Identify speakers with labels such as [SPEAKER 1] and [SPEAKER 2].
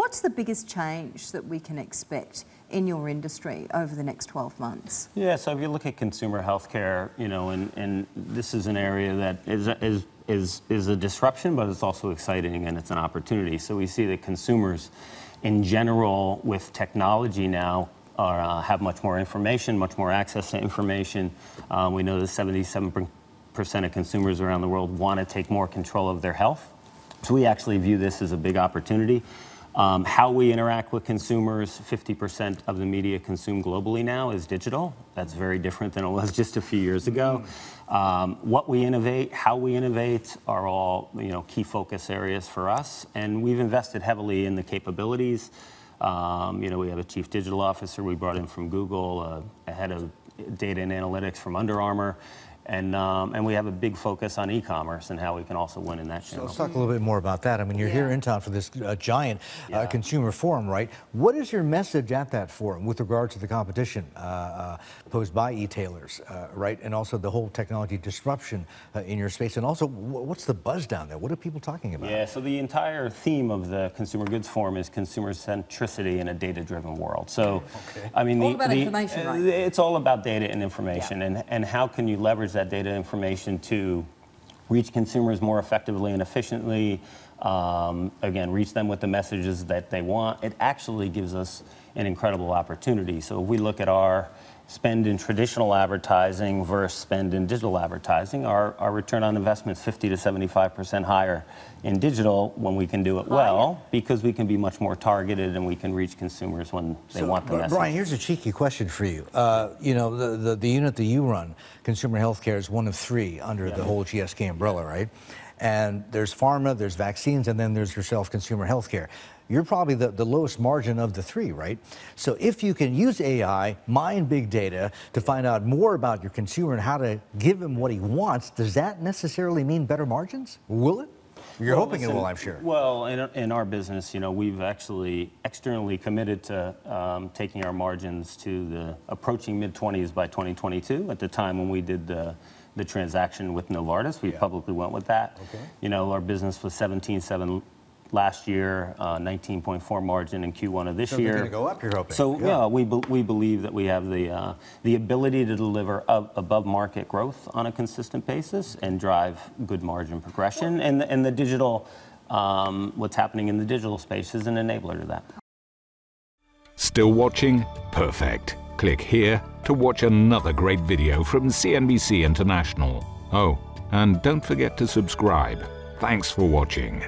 [SPEAKER 1] what's the biggest change that we can expect in your industry over the next 12 months?
[SPEAKER 2] Yeah, so if you look at consumer healthcare, you know, and this is an area that is a disruption, but it's also exciting and it's an opportunity. So we see that consumers in general with technology now have much more information, much more access to information. We know that 77% of consumers around the world want to take more control of their health. So we actually view this as a big opportunity. How we interact with consumers, 50% of the media consumed globally now is digital. That's very different than it was just a few years ago. What we innovate, how we innovate are all, you know, key focus areas for us. And we've invested heavily in the capabilities. You know, we have a chief digital officer we brought in from Google, a head of data and analytics from Under Armour. And we have a big focus on e-commerce and how we can also win in that channel.
[SPEAKER 3] So let's talk a little bit more about that. I mean, you're here in town for this giant consumer forum, right? What is your message at that forum with regard to the competition posed by e-tailers, right? And also the whole technology disruption in your space. And also, what's the buzz down there? What are people talking about?
[SPEAKER 2] Yeah, so the entire theme of the Consumer Goods Forum is consumer centricity in a data-driven world. So, I mean,
[SPEAKER 1] all about information, right?
[SPEAKER 2] It's all about data and information, and how can you leverage that data information to reach consumers more effectively and efficiently, again, reach them with the messages that they want. It actually gives us an incredible opportunity. So if we look at our spend in traditional advertising versus spend in digital advertising, our return on investment is 50 to 75% higher in digital when we can do it well, because we can be much more targeted and we can reach consumers when they want the message.
[SPEAKER 3] Brian, here's a cheeky question for you. You know, the unit that you run, consumer healthcare, is one of three under the whole GSK umbrella, right? And there's pharma, there's vaccines, and then there's yourself, consumer healthcare. You're probably the lowest margin of the three, right? So if you can use AI, mine big data, to find out more about your consumer and how to give him what he wants, does that necessarily mean better margins? Will it? You're hoping it will, I'm sure.
[SPEAKER 2] Well, in our business, you know, we've actually externally committed to taking our margins to the approaching mid-20s by 2022. At the time when we did the transaction with Novartis, we publicly went with that. You know, our business was 17.7 last year, 19.4 margin in Q1 of this year.
[SPEAKER 3] It's going to go up, you're hoping.
[SPEAKER 2] So yeah, we believe that we have the ability to deliver above market growth on a consistent basis and drive good margin progression. And the digital, what's happening in the digital space is an enabler to that.
[SPEAKER 4] Still watching? Perfect. Click here to watch another great video from CNBC International. Oh, and don't forget to subscribe. Thanks for watching.